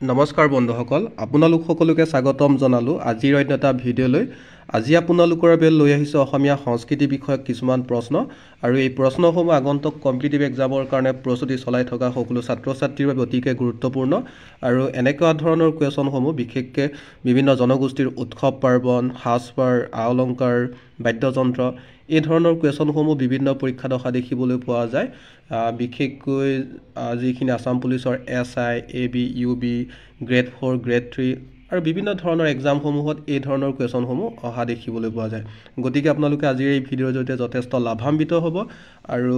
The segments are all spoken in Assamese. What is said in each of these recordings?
নমস্কাৰ বন্ধুসকল, আপোনালোক সকলোকে স্বাগতম জনালোঁ আজিৰ অন্য এটা ভিডিঅ'লৈ। আজি আপোনালোকৰ বাবে লৈ আহিছোঁ অসমীয়া সংস্কৃতি বিষয়ক কিছুমান প্ৰশ্ন আৰু এই প্ৰশ্নসমূহ আগন্তুক কম্পিটিটিভ এক্সামৰ কাৰণে প্ৰস্তুতি চলাই থকা সকলো ছাত্ৰ ছাত্ৰীৰ বাবে অতিকে গুৰুত্বপূৰ্ণ আৰু এনেকুৱা ধৰণৰ কুৱেশ্যনসমূহ বিশেষকৈ বিভিন্ন জনগোষ্ঠীৰ উৎসৱ পাৰ্বণ, সাজপাৰ, আ অলংকাৰ, বাদ্যযন্ত্ৰ এই ধৰণৰ কুৱেশ্যনসমূহ বিভিন্ন পৰীক্ষাত অহা দেখিবলৈ পোৱা যায়। বিশেষকৈ যিখিনি আসাম পুলিচৰ SI, AB, UB, grade 4, grade 3 আৰু বিভিন্ন ধৰণৰ এক্সামসমূহত এই ধৰণৰ কুৱেশ্যনসমূহ অহা দেখিবলৈ পোৱা যায়। গতিকে আপোনালোকে আজিৰ এই ভিডিঅ'ৰ জৰিয়তে যথেষ্ট লাভান্বিত হ'ব আৰু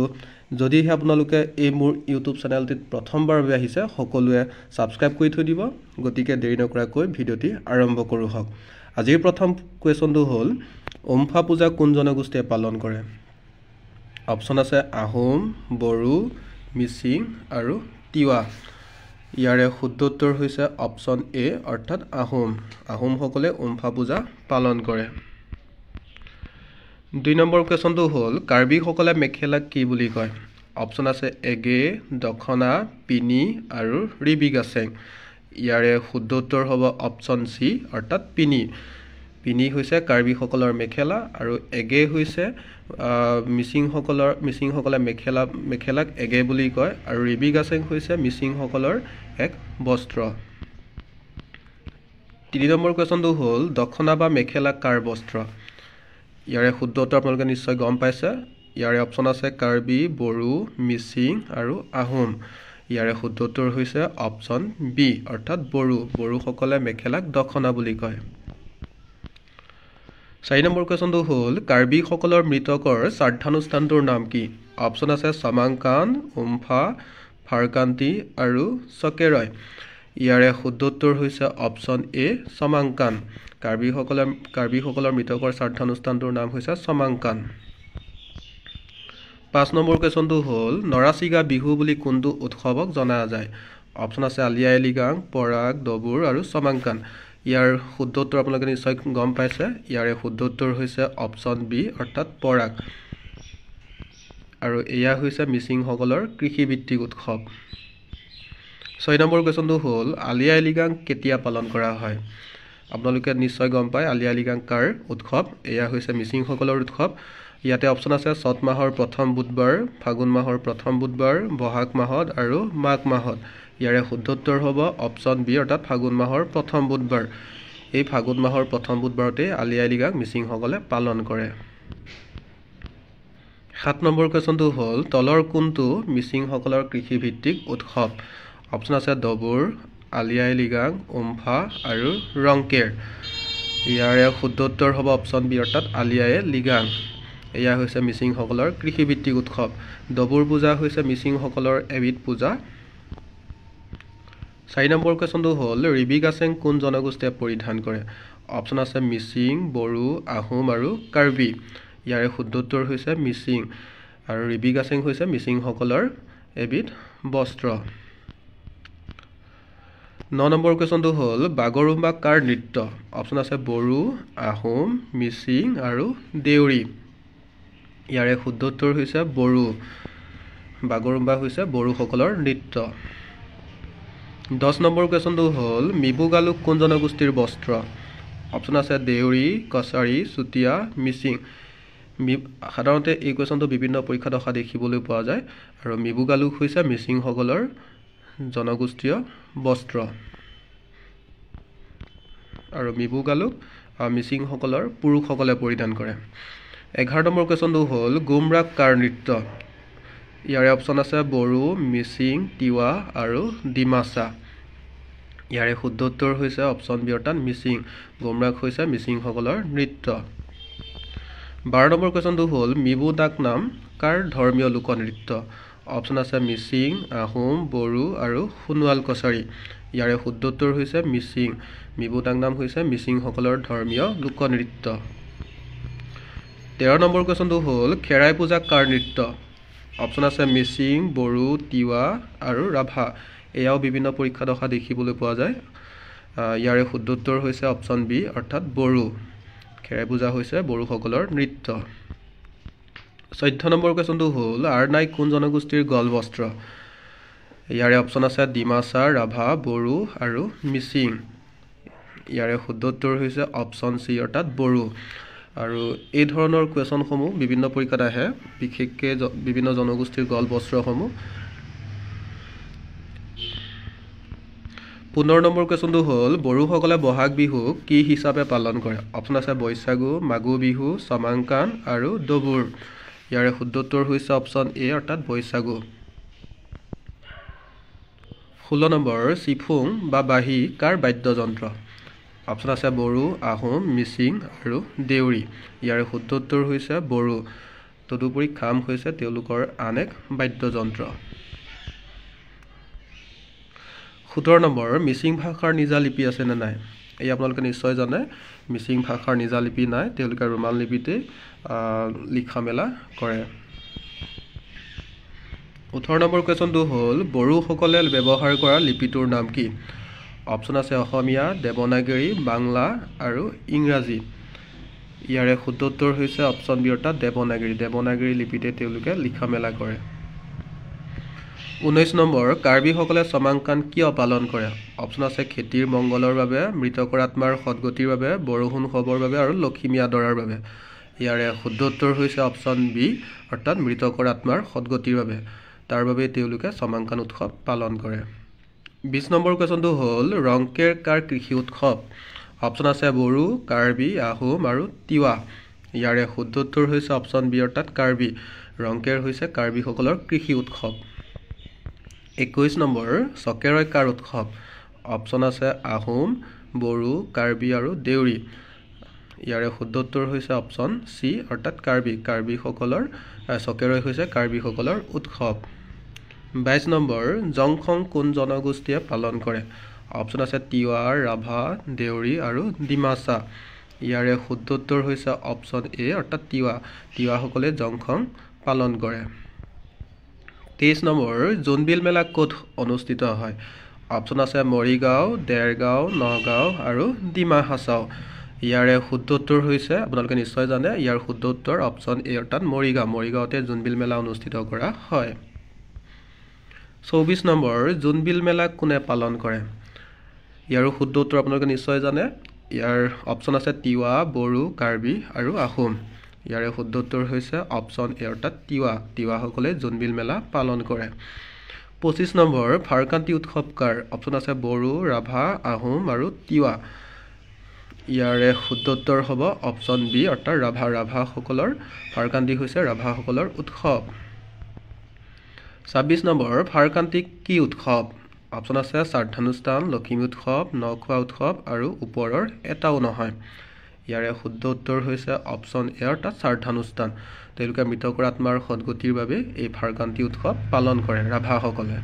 যদিহে আপোনালোকে এই মোৰ ইউটিউব চেনেলটিত প্ৰথমবাৰৰ বাবে আহিছে সকলোৱে ছাবস্ক্ৰাইব কৰি থৈ দিব। গতিকে দেৰি নকৰাকৈ ভিডিঅ'টি আৰম্ভ কৰোঁ হওক। আজিৰ প্ৰথম কুৱেশ্যনটো হ'ল উমফা পূজা কোন জনগোষ্ঠীয়ে পালন কৰে? অপশ্যন আছে আহোম, বড়ো, মিচিং আৰু তিৱা। ইয়াৰে শুদ্ধ উত্তৰ হৈছে অপশ্যন A অৰ্থাৎ আহোম। আহোমসকলে উমফা পূজা পালন কৰে। 2 নম্বৰ কুৱেশ্যনটো হ'ল কাৰ্বিসকলে মেখেলাক কি বুলি কয়? অপশ্যন আছে এগে, দখনা, পিনি আৰু ৰিবি গাছেং। ইয়াৰে শুদ্ধ উত্তৰ হ'ব অপশ্যন C অৰ্থাৎ পিনি। পিনি হৈছে কাৰ্বিসকলৰ মেখেলা আৰু এগে হৈছে মিচিংসকলে মেখেলাক এগে বুলি কয় আৰু ৰিবি গাছেং হৈছে মিচিংসকলৰ এক বস্ত্ৰ। 3 নম্বৰ কুৱেশ্যনটো হ'ল দখনা বা মেখেলা কাৰ বস্ত্ৰ? ইয়াৰে শুদ্ধ উত্তৰ আপোনালোকে নিশ্চয় গম পাইছে। ইয়াৰে অপশ্যন আছে কাৰ্বি, বড়ো, মিচিং আৰু আহোম। ইয়াৰে শুদ্ধ উত্তৰ হৈছে অপশ্যন B অৰ্থাৎ বড়ো। বড়োসকলে মেখেলাক দখনা বুলি কয়। 4 নম্বৰ কুৱেশ্যনটো হ'ল কাৰ্বিসকলৰ মৃতকৰ শ্ৰাদ্ধানুষ্ঠানটোৰ নাম কি? অপশ্যন আছে চমাংকান, উমফা, ফাৰকান্তি আৰু চকেৰয়। ইয়াৰে শুদ্ধ উত্তৰ হৈছে অপশ্যন A চমাংকান। কাৰ্বিসকলৰ মৃতকৰ শ্ৰাদ্ধানুষ্ঠানটোৰ নাম হৈছে চমাংকান। 5 নম্বৰ কুৱেশ্যনটো হ'ল নৰাচিগা বিহু বুলি কোনটো উৎসৱক জনা যায়? অপশ্যন আছে আলি আই লৃগাং, পৰাগ, দবুৰ আৰু চমাংকান। ইয়াৰ শুদ্ধ উত্তৰ আপোনালোকে নিশ্চয় গম পাইছে। ইয়াৰে শুদ্ধ উত্তৰ হৈছে অপশ্যন B অৰ্থাৎ পৰাগ। আৰু এয়া হৈছে মিচিংসকলৰ কৃষিভিত্তিক উৎসৱ। 6 নম্বৰ কুৱেশ্যনটো হ'ল আলি আই লৃগাং কেতিয়া পালন কৰা হয়? আপোনালোকে নিশ্চয় গম পায় আলি আই লৃগাং কাৰ উৎসৱ। এয়া হৈছে মিচিংসকলৰ উৎসৱ। ইয়াতে অপশ্যন আছে চ'ত মাহৰ প্ৰথম বুধবাৰ, ফাগুন মাহৰ প্ৰথম বুধবাৰ, বহাগ মাহত আৰু মাঘ মাহত। ইয়াৰে শুদ্ধ উত্তৰ হ'ব অপশ্যন B অৰ্থাৎ ফাগুন মাহৰ প্ৰথম বুধবাৰ। এই ফাগুন মাহৰ প্ৰথম বুধবাৰতে আলি আই লৃগাং মিচিংসকলে পালন কৰে। 7 নম্বৰ কুৱেশ্যনটো হ'ল তলৰ কোনটো মিচিংসকলৰ কৃষিভিত্তিক উৎসৱ? অপশ্যন আছে দবুৰ, আলি আই লৃগাং, উমফা আৰু ৰংকেৰ। ইয়াৰে শুদ্ধ উত্তৰ হ'ব অপশ্যন B অৰ্থাৎ আলি আই লৃগাং। এয়া হৈছে মিচিংসকলৰ কৃষিভিত্তিক উৎসৱ। দবুৰ পূজা হৈছে মিচিংসকলৰ এবিধ পূজা। 4 নম্বৰ কুৱেশ্যনটো হ'ল ৰিবি গাছেং কোন জনগোষ্ঠীয়ে পৰিধান কৰে? অপশ্যন আছে মিচিং, বড়ো, আহোম আৰু কাৰ্বি। ইয়াৰে শুদ্ধ উত্তৰ হৈছে মিচিং আৰু ৰিবি গাছেং হৈছে মিচিংসকলৰ এবিধ বস্ত্ৰ। 9 নম্বৰ কুৱেশ্যনটো হ'ল বাগৰুম্বা কাৰ নৃত্য? অপশ্যন আছে বড়ো, আহোম, মিচিং আৰু দেউৰী। ইয়াৰে শুদ্ধ উত্তৰ হৈছে বড়ো। বাগৰুম্বা হৈছে বড়োসকলৰ নৃত্য। 10 নম্বৰ কুৱেশ্যনটো হ'ল মিবু গালুক কোন জনগোষ্ঠীৰ বস্ত্ৰ? অপশ্যন আছে দেউৰী, কছাৰী, চুতীয়া, মিচিং। সাধাৰণতে এই কুৱেশ্যনটো বিভিন্ন পৰীক্ষাত অহা দেখিবলৈ পোৱা যায় আৰু মিবু গালুক হৈছে মিচিংসকলৰ জনগোষ্ঠীয় বস্ত্ৰ। আৰু মিবু গালুক মিচিংসকলৰ পুৰুষসকলে পৰিধান কৰে। 11 নম্বৰ কুৱেশ্যনটো হ'ল গুমৰাগ কাৰ নৃত্য? ইয়াৰে অপশ্যন আছে বড়ো, মিচিং, তিৱা আৰু ডিমাচা। ইয়াৰে শুদ্ধ উত্তৰ হৈছে অপশ্যন B অৰ্থাৎ মিচিং। গুমৰাগ হৈছে মিচিংসকলৰ নৃত্য। 12 নম্বৰ কুৱেশ্যনটো হ'ল মিবু ডাক নাম কাৰ ধৰ্মীয় লোকনৃত্য? অপশ্যন আছে মিচিং, আহোম, বড়ো আৰু সোণোৱাল কছাৰী। ইয়াৰে শুদ্ধ উত্তৰ হৈছে মিচিং। মিবু ডাক নাম হৈছে মিচিংসকলৰ ধৰ্মীয় লোকনৃত্য। 13 নম্বৰ কুৱেশ্যনটো হ'ল খেৰাই পূজা কাৰ নৃত্য? অপশ্যন আছে মিচিং, বড়ো, তিৱা আৰু ৰাভা। এয়াও বিভিন্ন পৰীক্ষাত অহা দেখিবলৈ পোৱা যায়। ইয়াৰে শুদ্ধ উত্তৰ হৈছে অপশ্যন B অৰ্থাৎ বড়ো। খেৰাই পূজা হৈছে বড়োসকলৰ নৃত্য। 14 নম্বৰ কুৱেশ্যনটো হ'ল আৰনাই কোন জনগোষ্ঠীৰ গল বস্ত্ৰ? ইয়াৰে অপশ্যন আছে ডিমাছা, ৰাভা, বড়ো আৰু মিচিং। ইয়াৰে শুদ্ধ উত্তৰ হৈছে অপশ্যন চি অৰ্থাৎ বড়ো। আৰু এই ধৰণৰ কুৱেশ্যনসমূহ বিভিন্ন পৰীক্ষাত আহে, বিশেষকৈ বিভিন্ন জনগোষ্ঠীৰ গল্প বস্ত্ৰসমূহ। 15 নম্বৰ কুৱেশ্যনটো হ'ল বড়োসকলে বহাগ বিহু কি হিচাপে পালন কৰে? অপশ্যন আছে বৈশাগু, মাঘু বিহু, চমাংকান আৰু ডবুৰ। ইয়াৰে শুদ্ধ উত্তৰ হৈছে অপশ্যন এ অৰ্থাৎ বৈশাগু। 16 নম্বৰ চিফুং বা বাঁহী কাৰ বাদ্যযন্ত্ৰ? অপশ্যন আছে বড়ো, আহোম, মিচিং আৰু দেউৰী। ইয়াৰে শুদ্ধ উত্তৰ হৈছে বড়ো। তদুপৰি খাম হৈছে তেওঁলোকৰ আন এক বাদ্যযন্ত্ৰ। 17 নম্বৰ মিচিং ভাষাৰ নিজা লিপি আছে নে নাই? এই আপোনালোকে নিশ্চয় জানে, মিচিং ভাষাৰ নিজা লিপি নাই, তেওঁলোকে ৰোমান লিপিতে লিখা মেলা কৰে। 18 নম্বৰ কুৱেশ্যনটো হ'ল বড়োসকলে ব্যৱহাৰ কৰা লিপিটোৰ নাম কি? অপশ্যন আছে অসমীয়া, দেৱনাগৰী, বাংলা আৰু ইংৰাজী। ইয়াৰে শুদ্ধ উত্তৰ হৈছে অপশ্যন বি অৰ্থাৎ দেৱনাগৰী। দেৱনাগৰী লিপিতে তেওঁলোকে লিখা মেলা কৰে। 19 নম্বৰ কাৰ্বিসকলে চমাংকান কিয় পালন কৰে? অপশ্যন আছে খেতিৰ মংগলৰ বাবে, মৃতকৰ আত্মাৰ সদগতিৰ বাবে, বৰষুণ হ'বৰ বাবে আৰু লখিমী আদৰাৰ বাবে। ইয়াৰে শুদ্ধ উত্তৰ হৈছে অপশ্যন বি অৰ্থাৎ মৃতকৰ আত্মাৰ সদগতিৰ বাবে। তাৰ বাবে তেওঁলোকে চমাংকান উৎসৱ পালন কৰে। 20 নম্বৰ কুৱেশ্যনটো হ'ল ৰংকেৰ কাৰ কৃষি উৎসৱ? অপশ্যন আছে বড়ো, কাৰ্বি, আহোম আৰু তিৱা। ইয়াৰে শুদ্ধ উত্তৰ হৈছে অপশ্যন বি অৰ্থাৎ কাৰ্বি। ৰংকেৰ হৈছে কাৰ্বিসকলৰ কৃষি উৎসৱ। 21 নম্বৰ চকেৰৈ কাৰ উৎসৱ? অপশ্যন আছে আহোম, বড়ো, কাৰ্বি আৰু দেউৰী। ইয়াৰে শুদ্ধ উত্তৰ হৈছে অপশ্যন চি অৰ্থাৎ কাৰ্বি। কাৰ্বিসকলৰ চকেৰৈ হৈছে কাৰ্বিসকলৰ উৎসৱ। 22 নম্বৰ জংখং কোন জনগোষ্ঠীয়ে পালন কৰে? অপশ্যন আছে তিৱা, ৰাভা, দেউৰী আৰু ডিমাছা। ইয়াৰে শুদ্ধ উত্তৰ হৈছে অপশ্যন এ অৰ্থাৎ তিৱা। তিৱাসকলে জংখং পালন কৰে। 23 নম্বৰ জোনবিল মেলা ক'ত অনুষ্ঠিত হয়? অপশ্যন আছে মৰিগাঁও, দেৰগাঁও, নগাঁও আৰু ডিমা হাছাও। ইয়াৰে শুদ্ধ উত্তৰ হৈছে আপোনালোকে নিশ্চয় জানে, ইয়াৰ শুদ্ধ উত্তৰ অপশ্যন এ অৰ্থাৎ মৰিগাঁও। মৰিগাঁৱতে জোনবিল মেলা অনুষ্ঠিত কৰা হয়। 24 নম্বৰ জোনবিল মেলা কোনে পালন কৰে? ইয়াৰো শুদ্ধ উত্তৰ আপোনালোকে নিশ্চয় জানে, ইয়াৰ অপশ্যন আছে তিৱা, বড়ো, কাৰ্বি আৰু আহোম। ইয়াৰে শুদ্ধ উত্তৰ হৈছে অপশ্যন এ অৰ্থাৎ তিৱা। তিৱাসকলে জোনবিল মেলা পালন কৰে। 25 নম্বৰ ফাৰকান্তি উৎসৱ কাৰ? অপশ্যন আছে বড়ো, ৰাভা, আহোম আৰু তিৱা। ইয়াৰে শুদ্ধ উত্তৰ হ'ব অপশ্যন বি অৰ্থাৎ ৰাভা। ৰাভাসকলৰ ফাৰকান্তি হৈছে ৰাভাসকলৰ উৎসৱ। 26 নম্বৰ ফাৰকান্তি কি উৎসৱ? অপশ্যন আছে শ্ৰাদ্ধানুষ্ঠান, লখিমী উৎসৱ, নখোৱা উৎসৱ আৰু ওপৰৰ এটাও নহয়। ইয়াৰে শুদ্ধ উত্তৰ হৈছে অপশ্যন এ অৰ্থাৎ শ্ৰাদ্ধানুষ্ঠান। তেওঁলোকে মৃতকৰ আত্মাৰ সদগতিৰ বাবে এই ফাৰকান্তি উৎসৱ পালন কৰে ৰাভাসকলে।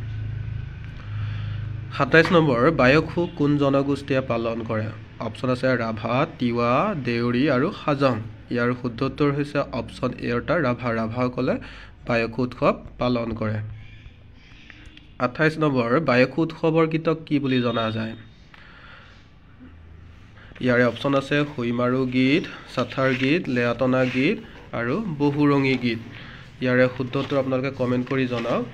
27 নম্বৰ বায়খু কোন জনগোষ্ঠীয়ে পালন কৰে? অপশ্যন আছে ৰাভা, তিৱা, দেউৰী আৰু হাজং। ইয়াৰ শুদ্ধ উত্তৰ হৈছে অপশ্যন এ অৰ্থাৎ ৰাভা। ৰাভাসকলে বায়খু উৎসৱ পালন কৰে। 28 নম্বৰ বায়খু উৎসৱৰ গীতক কি বুলি জনা যায়? ইয়াৰে অপশ্যন আছে হৈমাৰু গীত, চাথাৰ গীত, লেয়াটনা গীত আৰু বহুৰঙী গীত। ইয়াৰে শুদ্ধ উত্তৰ আপোনালোকে কমেণ্ট কৰি জনাওক।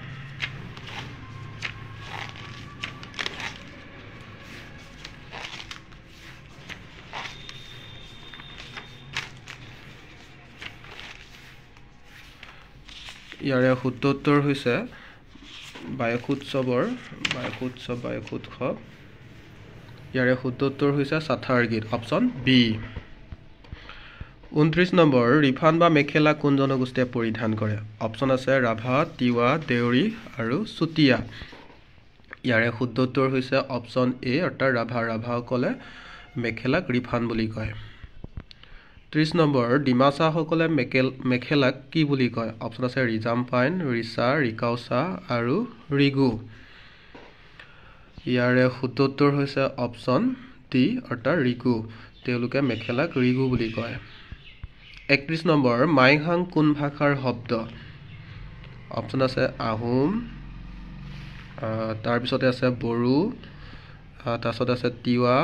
ইয়াৰে শুদ্ধ উত্তৰ হৈছে বায়খু উৎসৱ। ইয়াৰে শুদ্ধ উত্তৰ হৈছে চাথাৰ গীত, অপশ্যন বি। 29 নম্বৰ ৰিফান বা মেখেলা কোন জনগোষ্ঠীয়ে পৰিধান কৰে? অপশ্যন আছে ৰাভা, তিৱা, দেউৰী আৰু চুতীয়া। ইয়াৰে শুদ্ধ উত্তৰ হৈছে অপশ্যন এ অৰ্থাৎ ৰাভা। ৰাভাসকলে মেখেলাক ৰিফান বুলি কয়। 30 নম্বৰ ডিমাছাসকলে মেখেলাক কি বুলি কয়? অপশ্যন আছে ৰিজাম্পাইন, ৰিচা, ৰিকাউচা আৰু ৰিগু। ইয়াৰে শুদ্ধ উত্তৰ হৈছে অপশ্যন ডি অৰ্থাৎ ৰিগু। তেওঁলোকে মেখেলাক ৰিগু বুলি কয়। 31 নম্বৰ মাইহাং কোন ভাষাৰ শব্দ? অপশ্যন আছে আহোম, তাৰপিছতে আছে বড়ো, তাৰপিছতে আছে তিৱা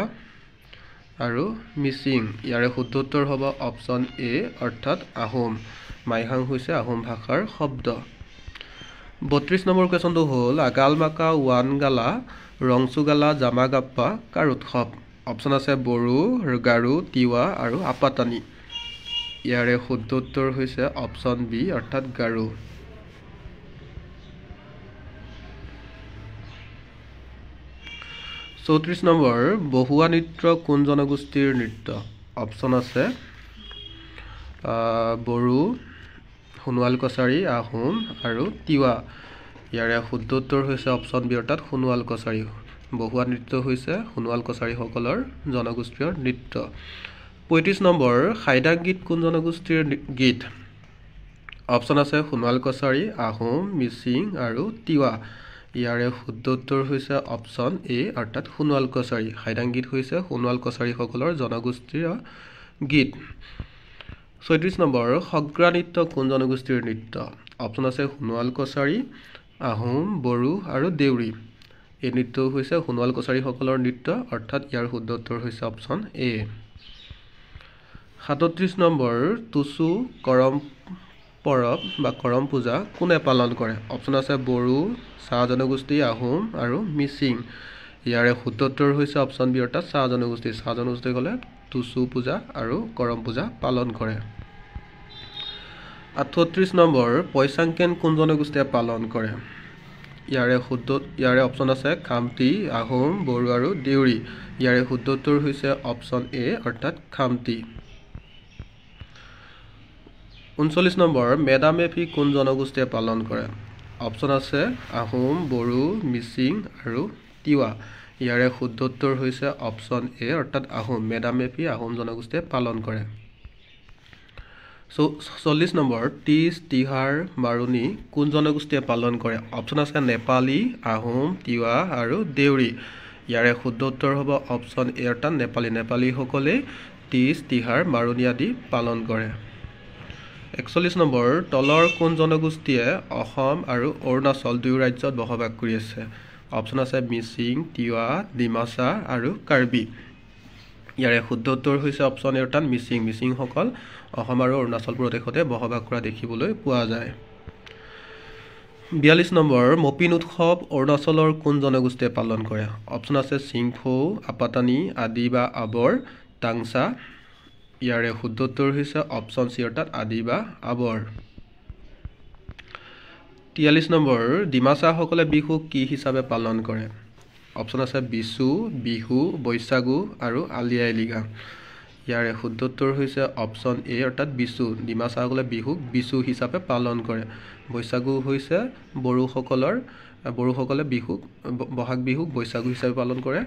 আৰু মিচিং। ইয়াৰে শুদ্ধ উত্তৰ হ'ব অপশ্যন এ অৰ্থাৎ আহোম। মাইহাং হৈছে আহোম ভাষাৰ শব্দ। 32 নম্বৰ কুৱেশ্যনটো হ'ল আগালমাকা ওৱানগালা ৰংচুগালা জামাগাপ্পা কাৰ উৎসৱ অপশ্যন আছে বড়ো গাৰো তিৱা আৰু আপাতানি ইয়াৰে শুদ্ধ উত্তৰ হৈছে অপশ্যন বি অৰ্থাৎ গাৰো 34 নম্বৰ বহুৱা নৃত্য কোন জনগোষ্ঠীৰ নৃত্য অপশ্যন আছে বড়ো সোণোৱাল কছাৰী আহোম আৰু তিৱা ইয়াৰে শুদ্ধ উত্তৰ হৈছে অপশ্যন বি অৰ্থাৎ সোণোৱাল কছাৰী বহুৱা নৃত্য হৈছে সোণোৱাল কছাৰীসকলৰ জনগোষ্ঠীয় নৃত্য 35 নম্বৰ হাইদাং গীত কোন জনগোষ্ঠীৰ গীত অপশ্যন আছে সোণোৱাল কছাৰী আহোম মিচিং আৰু তিৱা ইয়াৰে শুদ্ধ উত্তৰ হৈছে অপশ্যন এ অৰ্থাৎ সোণোৱাল কছাৰী হাইদাং গীত হৈছে সোণোৱাল কছাৰীসকলৰ জনগোষ্ঠীয় গীত 36 নম্বৰ সগ্ৰা নৃত্য কোন জনগোষ্ঠীৰ নৃত্য অপশ্যন আছে সোণোৱাল কছাৰী আহোম বড়ো আৰু দেউৰী এই নৃত্য হৈছে সোণোৱাল কছাৰীসকলৰ নৃত্য অৰ্থাৎ ইয়াৰ শুদ্ধ উত্তৰ হৈছে option A 37 number Tusu Karam পৰব বা কৰম পূজা কোনে পালন কৰে অপশ্যন আছে বড়ো চাহ জনগোষ্ঠী আহোম আৰু মিচিং ইয়াৰে শুদ্ধ উত্তৰ হৈছে অপশ্যন বি অৰ্থাৎ চাহ জনগোষ্ঠীসকলে টুচু পূজা আৰু কৰম পূজা পালন কৰে 38 নম্বৰ পইচাংকেন কোন জনগোষ্ঠীয়ে পালন কৰে ইয়াৰে অপশ্যন আছে খামতি আহোম বড়ো আৰু দেউৰী ইয়াৰে শুদ্ধ উত্তৰ হৈছে অপশ্যন এ অৰ্থাৎ খামতি 39 নম্বৰ মেডাম মেফি কোন জনগোষ্ঠীয়ে পালন কৰে অপশ্যন আছে আহোম বড়ো মিচিং আৰু তিৱা ইয়াৰে শুদ্ধ উত্তৰ হৈছে অপশ্যন এ অৰ্থাৎ আহোম মেডাম মেফি আহোম জনগোষ্ঠীয়ে পালন কৰে 40 নম্বৰ টিজ তিহাৰ বাৰুণী কোন জনগোষ্ঠীয়ে পালন কৰে অপশ্যন আছে নেপালী আহোম তিৱা আৰু দেউৰী ইয়াৰে শুদ্ধ উত্তৰ হ'ব অপশ্যন এ অৰ্থাৎ নেপালীসকলে টিজ তিহাৰ বাৰুণী আদি পালন কৰে 41 নম্বৰ তলৰ কোন জনগোষ্ঠীয়ে অসম আৰু অৰুণাচল দুয়ো ৰাজ্যত বসবাস কৰি আছে অপশ্যন আছে মিচিং তিৱা ডিমাচা আৰু কাৰ্বি ইয়াৰে শুদ্ধ উত্তৰ হৈছে অপশ্যন এ অৰ্থাৎ মিচিংসকল অসম আৰু অৰুণাচল প্ৰদেশতে বসবাস কৰা দেখিবলৈ পোৱা যায় 42 নম্বৰ মপিন উৎসৱ অৰুণাচলৰ কোন জনগোষ্ঠীয়ে পালন কৰে অপশ্যন আছে চিংফৌ আপাতানি আদি বা আবৰ টাংচা ইয়াৰে শুদ্ধ উত্তৰ হৈছে অপশ্যন চি অৰ্থাৎ আদি বা আবৰ 43 নম্বৰ ডিমাচাসকলে বিহু কি হিচাপে পালন কৰে অপশ্যন আছে বিচু বিহু বৈশাগু আৰু আলি আই লৃগাং ইয়াৰে শুদ্ধ উত্তৰ হৈছে অপশ্যন এ অৰ্থাৎ বিচু ডিমাচাসকলে বিহুক বিচু হিচাপে পালন কৰে বৈশাগু হৈছে বড়োসকলে বিহুক বহাগ বিহুক বৈশাগু হিচাপে পালন কৰে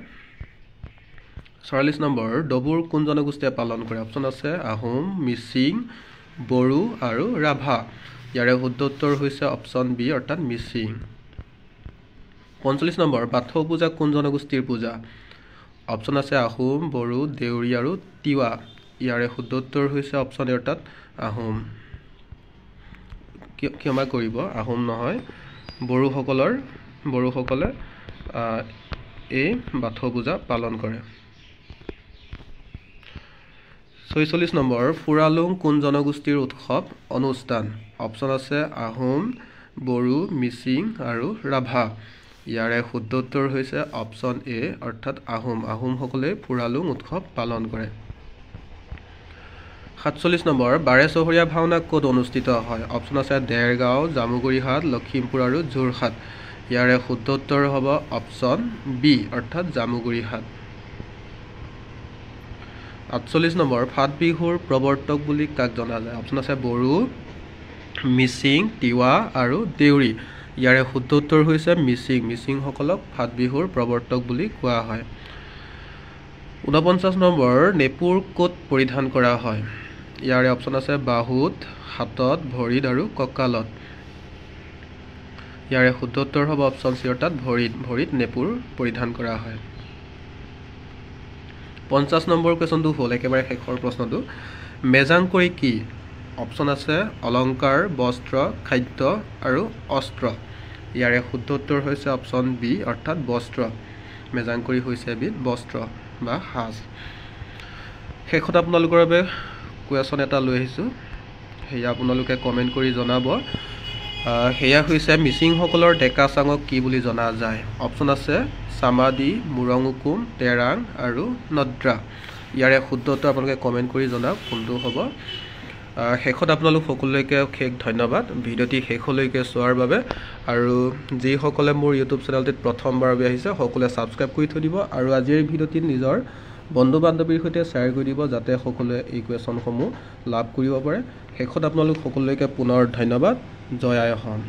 44 নম্বৰ ডবুৰ কোন জনগোষ্ঠীয়ে পালন কৰে অপশ্যন আছে আহোম মিচিং বড়ো আৰু ৰাভা ইয়াৰে শুদ্ধ উত্তৰ হৈছে অপশ্যন বি অৰ্থাৎ মিচিং 45 নম্বৰ বাথৌ পূজা কোন জনগোষ্ঠীৰ পূজা অপশ্যন আছে আহোম বড়ো দেউৰী আৰু তিৱা ইয়াৰে শুদ্ধ উত্তৰ হৈছে অপশ্যন এ অৰ্থাৎ আহোম ক্ষমা কৰিব আহোম নহয় বড়োসকলে এই বাথৌ পূজা পালন কৰে 46 নম্বৰ ফুৰালুং কোন জনগোষ্ঠীৰ উৎসৱ অনুষ্ঠান অপশ্যন আছে আহোম বড়ো মিচিং আৰু ৰাভা ইয়াৰে শুদ্ধ উত্তৰ হৈছে অপশ্যন এ অৰ্থাৎ আহোমসকলে ফুৰালুং উৎসৱ পালন কৰে 47 নম্বৰ বাৰে চহৰীয়া ভাওনা ক'ত অনুষ্ঠিত হয় অপশ্যন আছে দেৰগাঁও জামুগুৰিহাট লখিমপুৰ আৰু যোৰহাট ইয়াৰে শুদ্ধ উত্তৰ হ'ব অপশ্যন বি অৰ্থাৎ জামুগুৰিহাট 48 নম্বৰ ফাট বিহুৰ প্ৰৱৰ্তক বুলি কাক জনা যায় অপশ্যন আছে বড়ো মিচিং তিৱা আৰু দেউৰী ইয়াৰে শুদ্ধ উত্তৰ হৈছে মিচিংসকলক ফাট বিহুৰ প্ৰৱৰ্তক বুলি কোৱা হয় 49 নম্বৰ নেপুৰ ক'ত পৰিধান কৰা হয় ইয়াৰে অপশ্যন আছে বাহুত হাতত ভৰিত আৰু কঁকালত ইয়াৰে শুদ্ধ উত্তৰ হ'ব অপশ্যন চি অৰ্থাৎ ভৰিত নেপুৰ পৰিধান কৰা হয় 50 নম্বৰ কুৱেশ্যনটো হ'ল একেবাৰে শেষৰ প্ৰশ্নটো মেজাংকৰি কি অপশ্যন আছে অলংকাৰ বস্ত্ৰ খাদ্য আৰু অস্ত্ৰ ইয়াৰে শুদ্ধ উত্তৰ হৈছে অপশ্যন বি অৰ্থাৎ বস্ত্ৰ মেজাংকৰি হৈছে এবিধ বস্ত্ৰ বা সাজ শেষত আপোনালোকৰ বাবে কুৱেশ্যন এটা লৈ আহিছোঁ সেয়া আপোনালোকে কমেণ্ট কৰি জনাব সেয়া হৈছে মিচিংসকলৰ ডেকা চাঙক কি বুলি জনা যায়। অপশ্যন আছে চামাদি, মুৰং-উকুম, তেৰাং আৰু নদ্ৰা। ইয়াৰে শুদ্ধটো আপোনালোকে কমেণ্ট কৰি জনাওক কোনটো হ'ব। শেষত আপোনালোক সকলোলৈকে অশেষ ধন্যবাদ ভিডিঅ'টি শেষলৈকে চোৱাৰ বাবে। আৰু যিসকলে মোৰ ইউটিউব চেনেলটিত প্ৰথমবাৰ আহিছে সকলোৱে ছাবস্ক্ৰাইব কৰি থৈ দিব আৰু আজিৰ ভিডিঅ'টি নিজৰ বন্ধু বান্ধৱীৰ সৈতে শ্বেয়াৰ কৰি দিব যাতে সকলোৱে এই কুৱেশ্যনসমূহ লাভ কৰিব পাৰে। শেষত আপোনালোক সকলোলৈকে পুনৰ ধন্যবাদ। জয় আই অসম।